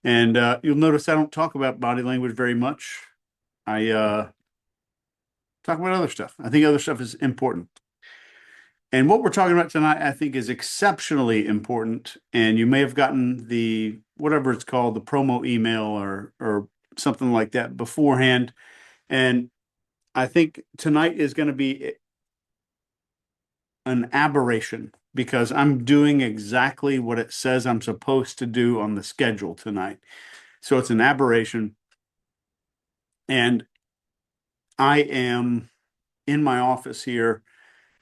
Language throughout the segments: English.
And you'll notice I don't talk about body language very much. I talk about other stuff. I think other stuff is important. And what we're talking about tonight, I think, is exceptionally important. And you may have gotten the whatever it's called, the promo email or something like that beforehand. And I think tonight is going to be an aberration because I'm doing exactly what it says I'm supposed to do on the schedule tonight. So it's an aberration. And I am in my office here,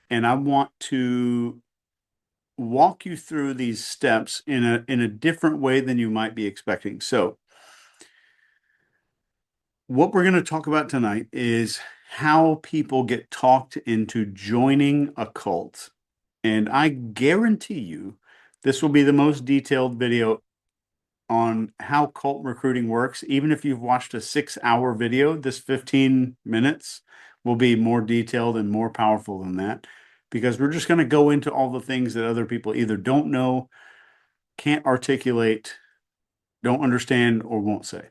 and I want to walk you through these steps in a different way than you might be expecting. So, what we're going to talk about tonight is how people get talked into joining a cult. And I guarantee you, this will be the most detailed video on how cult recruiting works. Even if you've watched a 6-hour video, this 15 minutes will be more detailed and more powerful than that because we're just going to go into all the things that other people either don't know, can't articulate, don't understand, or won't say.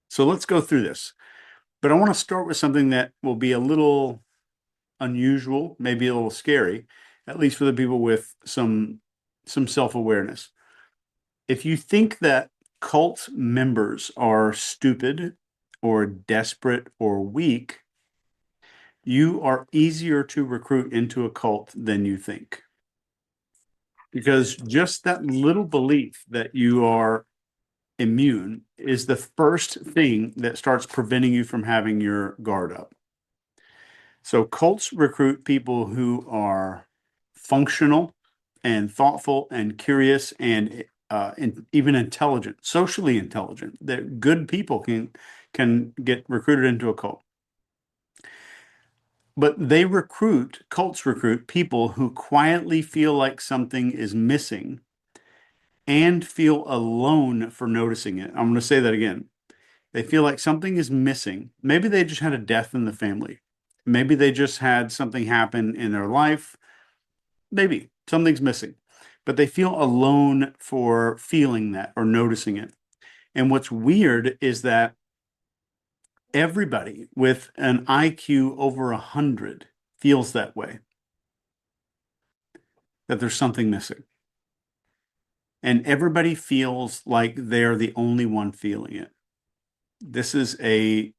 So let's go through this. But I want to start with something that will be a little unusual, maybe a little scary, at least for the people with some self-awareness. If you think that cult members are stupid or desperate or weak, you are easier to recruit into a cult than you think. Because just that little belief that you are immune is the first thing that starts preventing you from having your guard up. So cults recruit people who are functional and thoughtful and curious and even intelligent, socially intelligent. That good people can get recruited into a cult. But cults recruit people who quietly feel like something is missing and feel alone for noticing it. I'm going to say that again. They feel like something is missing. Maybe they just had a death in the family. Maybe they just had something happen in their life. Maybe something's missing, but they feel alone for feeling that or noticing it. And what's weird is that everybody with an IQ over 100 feels that way, that there's something missing. And everybody feels like they're the only one feeling it. This is a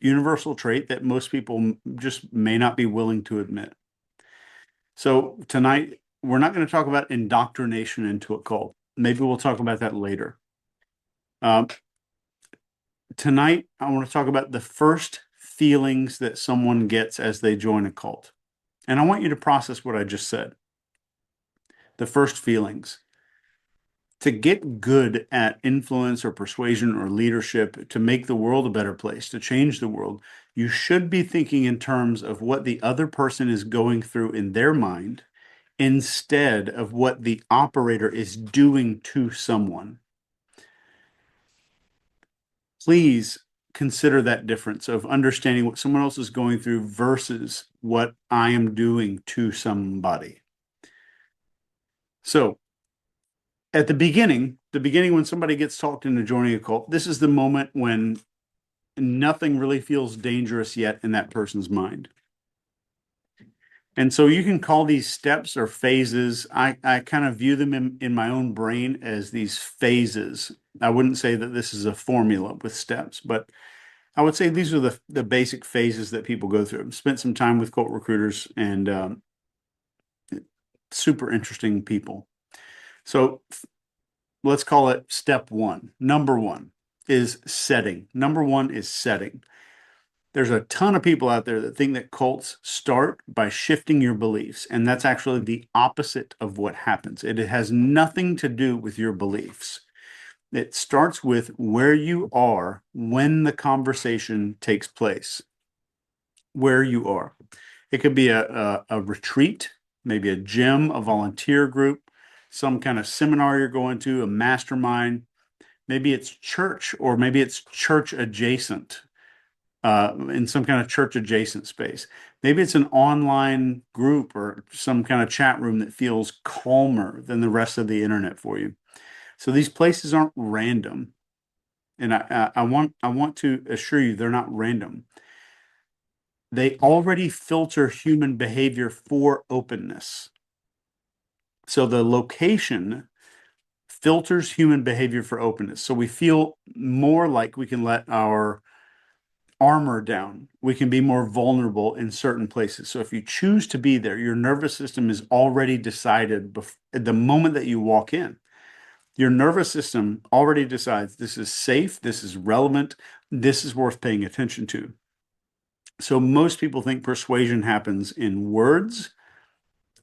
universal trait that most people just may not be willing to admit. So tonight, we're not going to talk about indoctrination into a cult. Maybe we'll talk about that later. Um, Tonight, I want to talk about the first feelings that someone gets as they join a cult. And I want you to process what I just said. The first feelings. To get good at influence or persuasion or leadership, to make the world a better place, to change the world, you should be thinking in terms of what the other person is going through in their mind instead of what the operator is doing to someone. Please consider that difference of understanding what someone else is going through versus what I am doing to somebody. So, at the beginning when somebody gets talked into joining a cult, this is the moment when nothing really feels dangerous yet in that person's mind. And so you can call these steps or phases. I kind of view them in my own brain as these phases. I wouldn't say that this is a formula with steps, but I would say these are the basic phases that people go through. I've spent some time with cult recruiters and super interesting people. So let's call it step one. Number one is setting. Number one is setting. There's a ton of people out there that think that cults start by shifting your beliefs, and that's actually the opposite of what happens. It has nothing to do with your beliefs. It starts with where you are when the conversation takes place, where you are. It could be a retreat, maybe a gym, a volunteer group, some kind of seminar you're going to, a mastermind. Maybe it's church, or maybe it's church adjacent, in some kind of church adjacent space. Maybe it's an online group or some kind of chat room that feels calmer than the rest of the internet for you. So these places aren't random. And I want to assure you they're not random. They already filter human behavior for openness. So the location filters human behavior for openness. So we feel more like we can let our armor down. We can be more vulnerable in certain places. So if you choose to be there, your nervous system is already decided at the moment that you walk in. Your nervous system already decides this is safe, this is relevant, this is worth paying attention to. So most people think persuasion happens in words.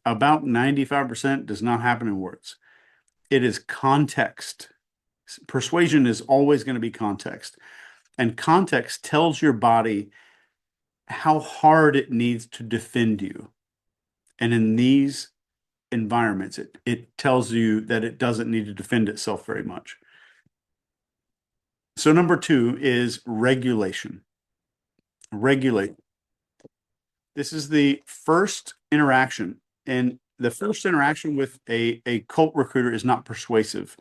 About 95% does not happen in words. It is context. Persuasion is always going to be context. And context tells your body how hard it needs to defend you. And in these environments, it tells you that it doesn't need to defend itself very much. So number two is regulation. Regulate. This is the first interaction. And the first interaction with a cult recruiter is not persuasive.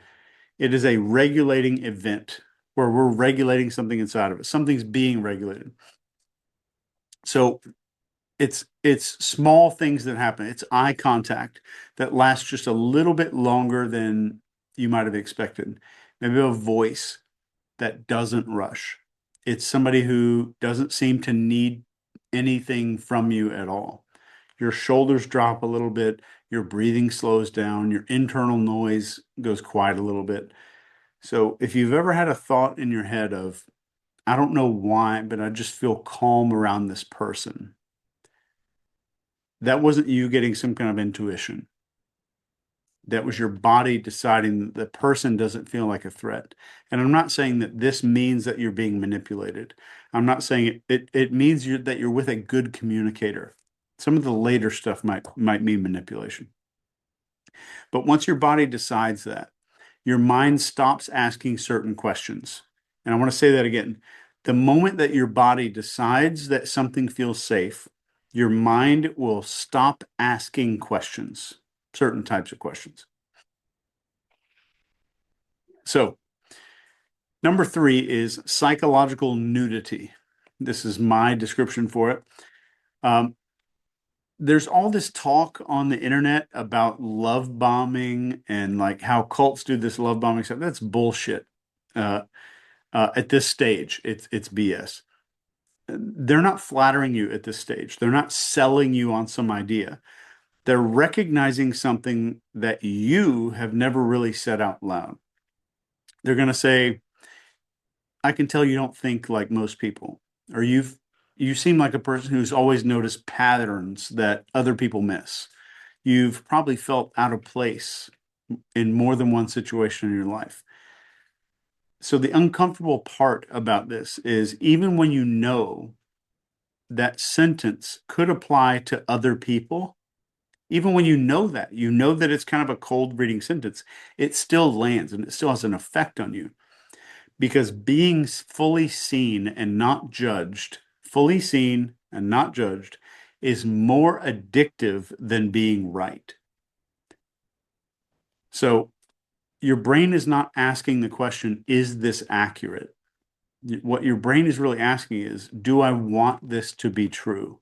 It is a regulating event where we're regulating something inside of it. Something's being regulated. So it's small things that happen. It's eye contact that lasts just a little bit longer than you might have expected. Maybe a voice that doesn't rush. It's somebody who doesn't seem to need anything from you at all. Your shoulders drop a little bit, your breathing slows down, your internal noise goes quiet a little bit. So if you've ever had a thought in your head of, I don't know why, but I just feel calm around this person, that wasn't you getting some kind of intuition. That was your body deciding that the person doesn't feel like a threat. And I'm not saying that this means that you're being manipulated. I'm not saying it means that you're with a good communicator. Some of the later stuff might mean manipulation. But once your body decides that, your mind stops asking certain questions. And I want to say that again. The moment that your body decides that something feels safe, your mind will stop asking questions, certain types of questions. So, number three is psychological nudity. This is my description for it. Um, there's all this talk on the internet about love bombing and like how cults do this love bombing stuff. That's bullshit. Uh, at this stage, it's BS. They're not flattering you at this stage. They're not selling you on some idea. They're recognizing something that you have never really said out loud. They're going to say, I can tell you don't think like most people, or you seem like a person who's always noticed patterns that other people miss. You've probably felt out of place in more than one situation in your life. So the uncomfortable part about this is even when you know that sentence could apply to other people, even when you know that it's kind of a cold reading sentence, it still lands and it still has an effect on you. Because being fully seen and not judged, fully seen and not judged, is more addictive than being right. So your brain is not asking the question, is this accurate? What your brain is really asking is, do I want this to be true?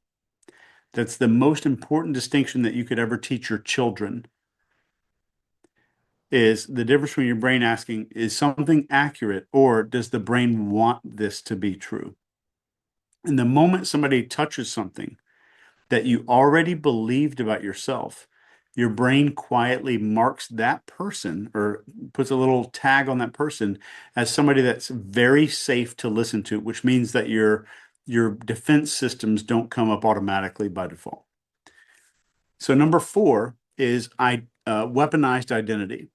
That's the most important distinction that you could ever teach your children is the difference between your brain asking, is something accurate or does the brain want this to be true? And the moment somebody touches something that you already believed about yourself, your brain quietly marks that person or puts a little tag on that person as somebody that's very safe to listen to, which means that your defense systems don't come up automatically by default. So number four is weaponized identity.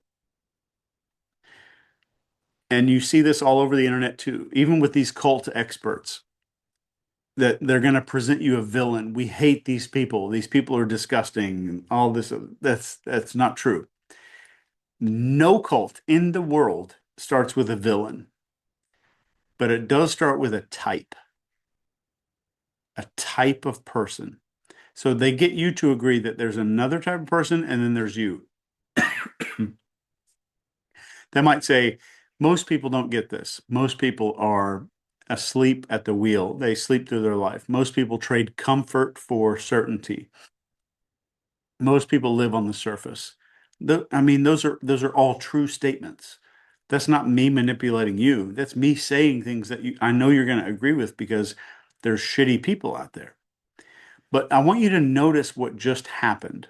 And you see this all over the internet too, even with these cult experts, that they're going to present you a villain. We hate these people. These people are disgusting. All this, that's not true. No cult in the world starts with a villain, but it does start with a type of person. So they get you to agree that there's another type of person and then there's you. They might say, most people don't get this. Most people are asleep at the wheel. They sleep through their life. Most people trade comfort for certainty. Most people live on the surface. I mean, those are all true statements. That's not me manipulating you. That's me saying things that I know you're going to agree with because there's shitty people out there. But I want you to notice what just happened.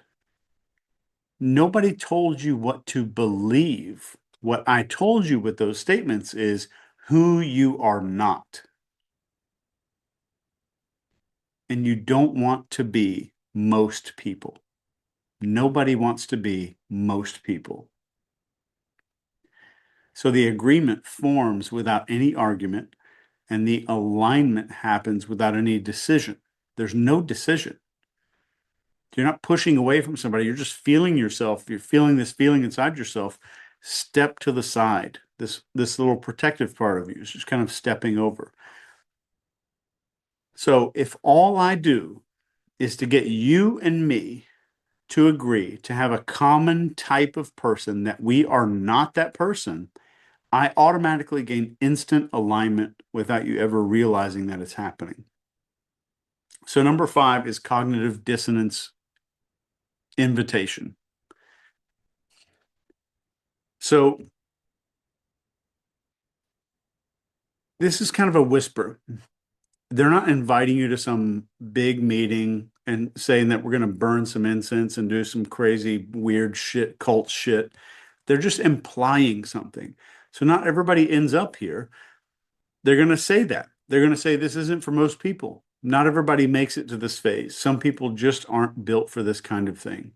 Nobody told you what to believe. What I told you with those statements is who you are not. And you don't want to be most people. Nobody wants to be most people. So the agreement forms without any argument, and the alignment happens without any decision. There's no decision. You're not pushing away from somebody. You're just feeling yourself. You're feeling this feeling inside yourself. Step to the side. This little protective part of you is just kind of stepping over. So if all I do is to get you and me to agree to have a common type of person that we are not that person, I automatically gain instant alignment without you ever realizing that it's happening. So number 5 is cognitive dissonance invitation. So this is kind of a whisper. They're not inviting you to some big meeting and saying that we're going to burn some incense and do some crazy, weird shit, cult shit. They're just implying something. So not everybody ends up here. They're going to say that. They're going to say this isn't for most people. Not everybody makes it to this phase. Some people just aren't built for this kind of thing.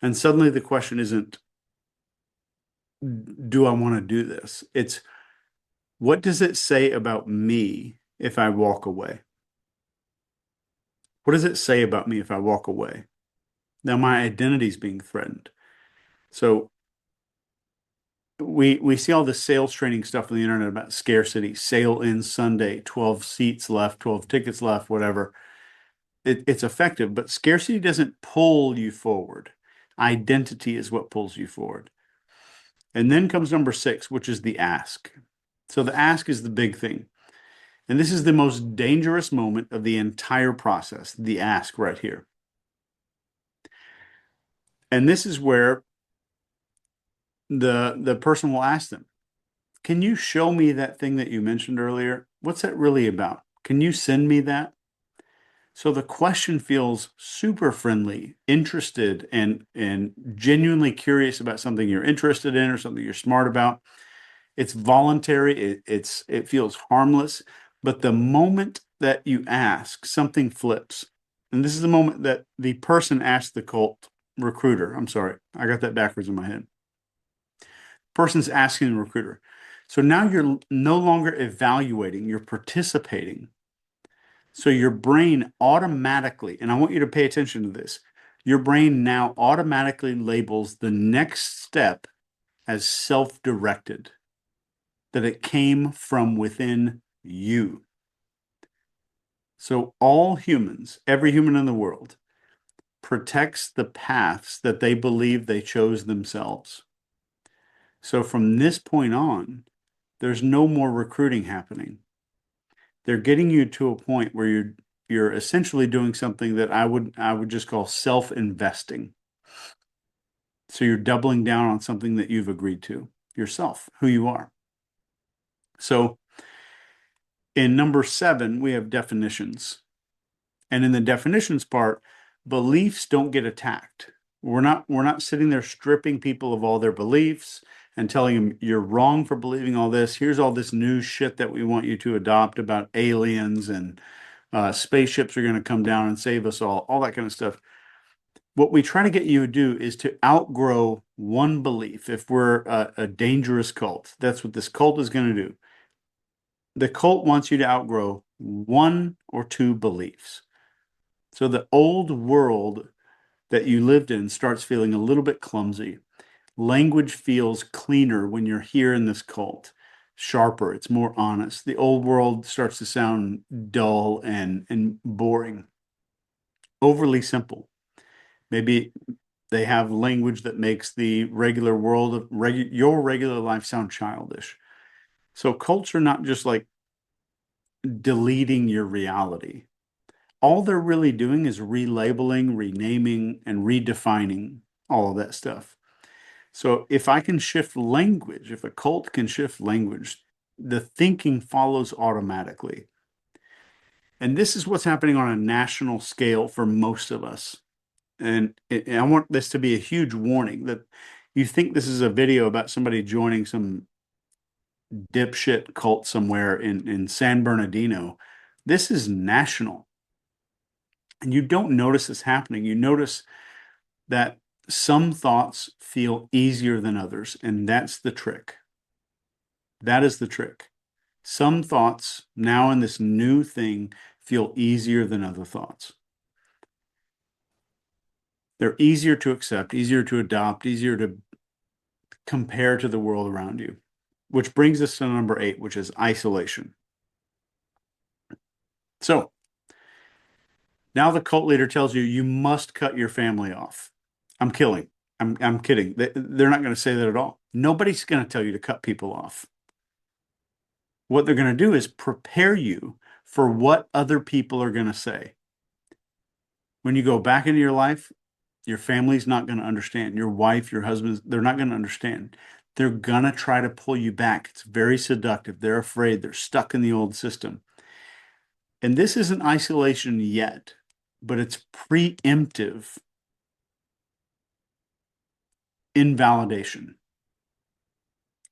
And suddenly the question isn't, do I want to do this? It's, what does it say about me if I walk away? What does it say about me if I walk away? Now my identity is being threatened. So we see all this sales training stuff on the internet about scarcity, sale in Sunday, 12 seats left, 12 tickets left, whatever. It's effective, but scarcity doesn't pull you forward. Identity is what pulls you forward. And then comes number 6, which is the ask. So the ask is the big thing. And this is the most dangerous moment of the entire process, the ask right here. And this is where the person will ask them, can you show me that thing that you mentioned earlier? What's that really about? Can you send me that? So the question feels super friendly, interested, and genuinely curious about something you're interested in or something you're smart about. It's voluntary, it feels harmless, but the moment that you ask, something flips. And this is the moment that the person asks the cult recruiter. I'm sorry, I got that backwards in my head. Person's asking the recruiter. So now you're no longer evaluating, you're participating. So your brain automatically, and I want you to pay attention to this, your brain now automatically labels the next step as self-directed, that it came from within you. So all humans, every human in the world, protects the paths that they believe they chose themselves. So from this point on, there's no more recruiting happening. They're getting you to a point where you're essentially doing something that I would just call self-investing. So you're doubling down on something that you've agreed to yourself, who you are. So in number 7, we have definitions. And in the definitions part, beliefs don't get attacked. We're not sitting there stripping people of all their beliefs and telling them you're wrong for believing all this. Here's all this new shit that we want you to adopt about aliens and spaceships are going to come down and save us all that kind of stuff. What we try to get you to do is to outgrow one belief. If we're a dangerous cult, that's what this cult is going to do. The cult wants you to outgrow 1 or 2 beliefs. So the old world that you lived in starts feeling a little bit clumsy. Language feels cleaner when you're here in this cult, sharper, it's more honest. The old world starts to sound dull and boring, overly simple. Maybe They have language that makes the regular world of your regular life sound childish. So cults are not just like deleting your reality. All they're really doing is relabeling, renaming, and redefining all of that stuff. So if I can shift language, if a cult can shift language, the thinking follows automatically. And this is what's happening on a national scale for most of us. And I want this to be a huge warning that you think this is a video about somebody joining some dipshit cult somewhere in San Bernardino. This is national. And you don't notice this happening. You notice that some thoughts feel easier than others, and that's the trick. That is the trick. Some thoughts now in this new thing feel easier than other thoughts. They're easier to accept, easier to adopt, easier to compare to the world around you. Which brings us to number 8, which is isolation. So now the cult leader tells you you must cut your family off. I'm killing. I'm kidding. They're not going to say that at all. Nobody's going to tell you to cut people off. What they're going to do is prepare you for what other people are going to say. When you go back into your life, your family's not going to understand. Your wife, your husband, they're not going to understand. They're going to try to pull you back. It's very seductive. They're afraid. They're stuck in the old system. And this isn't isolation yet, but it's preemptive invalidation.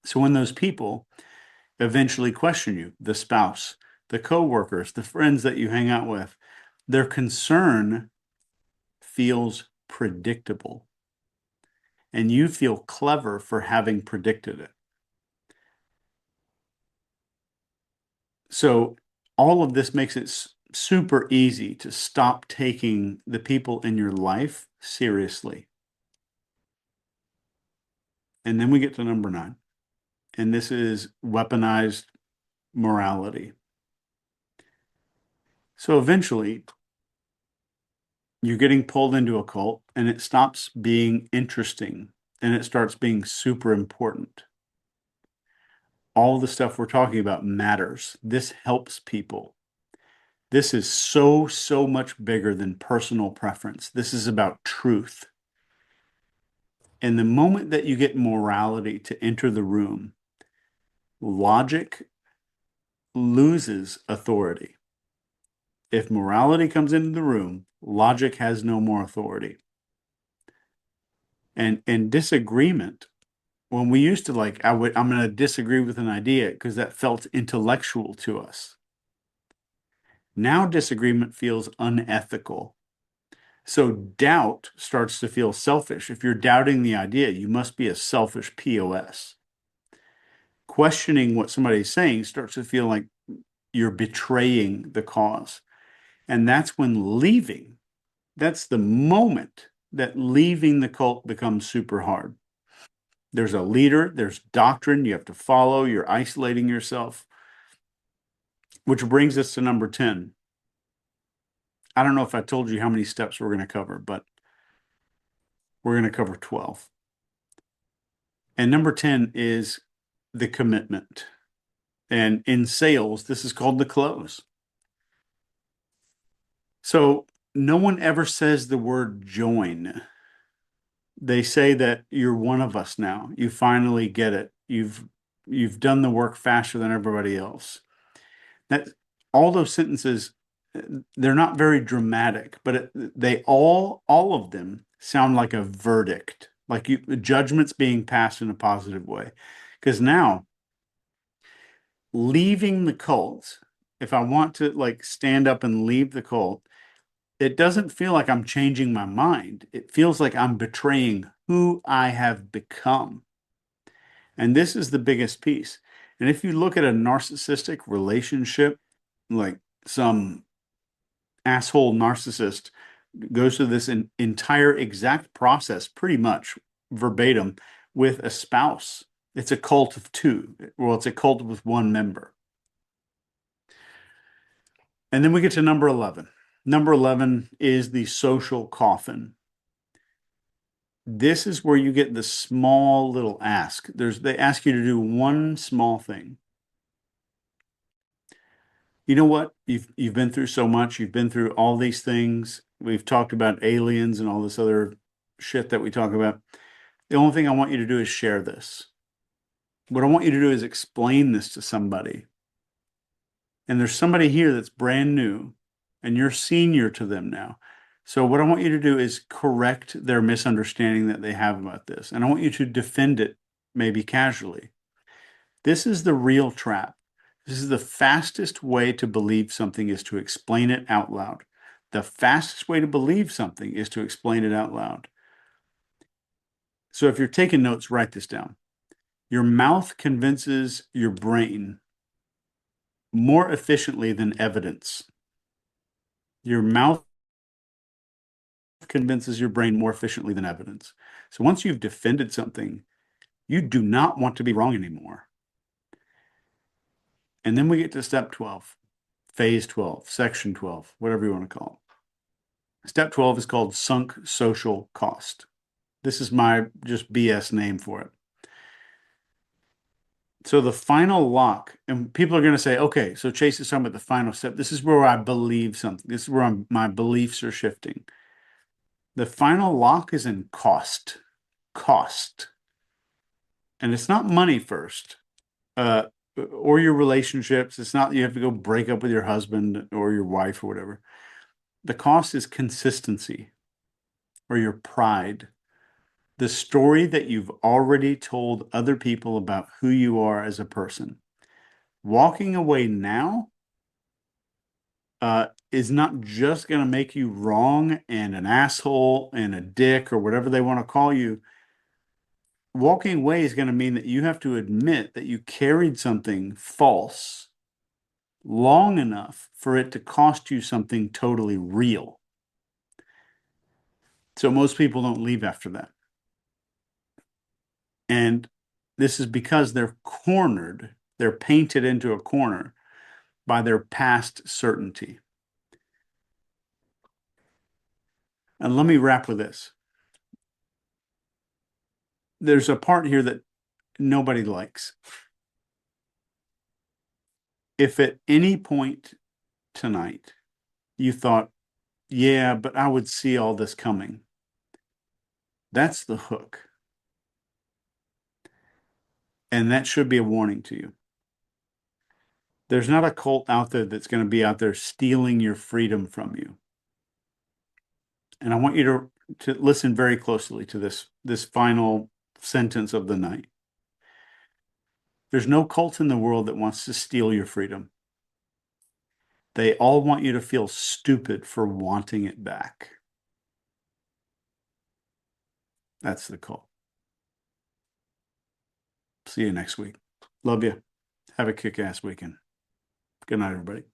So when those people eventually question you, the spouse, the coworkers, the friends that you hang out with, their concern feels predictable. And you feel clever for having predicted it. So all of this makes it super easy to stop taking the people in your life seriously. And then we get to number 9. And this is weaponized morality. So eventually, you're getting pulled into a cult and it stops being interesting and it starts being super important. All the stuff we're talking about matters. This helps people. This is so, so much bigger than personal preference. This is about truth. And the moment that you get morality to enter the room, logic loses authority. If morality comes into the room, logic has no more authority. And disagreement, when we used to like, I'm going to disagree with an idea because that felt intellectual to us. Now disagreement feels unethical. So doubt starts to feel selfish. If you're doubting the idea, you must be a selfish POS. Questioning what somebody's saying starts to feel like you're betraying the cause. And that's when leaving, that's the moment that leaving the cult becomes super hard. There's a leader, there's doctrine you have to follow, you're isolating yourself. Which brings us to number 10. I don't know if I told you how many steps we're going to cover, but we're going to cover 12. And number 10 is the commitment. And in sales, this is called the close. So no one ever says the word join. They say that you're one of us now. You finally get it. You've done the work faster than everybody else. That all those sentences, they're not very dramatic, but they all of them sound like a verdict, like judgment's being passed in a positive way. Because now leaving the cult, if I want to like stand up and leave the cult, it doesn't feel like I'm changing my mind. It feels like I'm betraying who I have become. And this is the biggest piece. And if you look at a narcissistic relationship, like some asshole narcissist goes through this entire exact process, pretty much verbatim, with a spouse. It's a cult of 2. Well, it's a cult with 1 member. And then we get to number 11. Number 11 is the social coffin. This is where you get the small little ask. They ask you to do one small thing. You know what? You've been through so much. You've been through all these things. We've talked about aliens and all this other shit that we talk about. The only thing I want you to do is share this. What I want you to do is explain this to somebody. And there's somebody here that's brand new, and you're senior to them now. So what I want you to do is correct their misunderstanding that they have about this. And I want you to defend it, maybe casually. This is the real trap. This is the fastest way to believe something is to explain it out loud. The fastest way to believe something is to explain it out loud. So if you're taking notes, write this down. Your mouth convinces your brain more efficiently than evidence. Your mouth convinces your brain more efficiently than evidence. So once you've defended something, you do not want to be wrong anymore. And then we get to step 12, phase 12, section 12, whatever you want to call it. Step 12 is called sunk social cost. This is my just BS name for it. So the final lock, and people are going to say, okay, so Chase is talking about the final step. This is where I believe something. This is where my beliefs are shifting. The final lock is in cost. Cost. And it's not money first, or your relationships. It's not you have to go break up with your husband or your wife or whatever. The cost is consistency or your pride. The story that you've already told other people about who you are as a person. Walking away now is not just going to make you wrong and an asshole and a dick or whatever they want to call you. Walking away is going to mean that you have to admit that you carried something false long enough for it to cost you something totally real. So most people don't leave after that. And this is because they're cornered, they're painted into a corner by their past certainty. And let me wrap with this. There's a part here that nobody likes. If at any point tonight you thought, yeah, but I would see all this coming, that's the hook. And that should be a warning to you. There's not a cult out there that's going to be out there stealing your freedom from you. And I want you to listen very closely to this final sentence of the night. There's no cult in the world that wants to steal your freedom. They all want you to feel stupid for wanting it back. That's the cult. See you next week. Love you. Have a kick-ass weekend. Good night, everybody.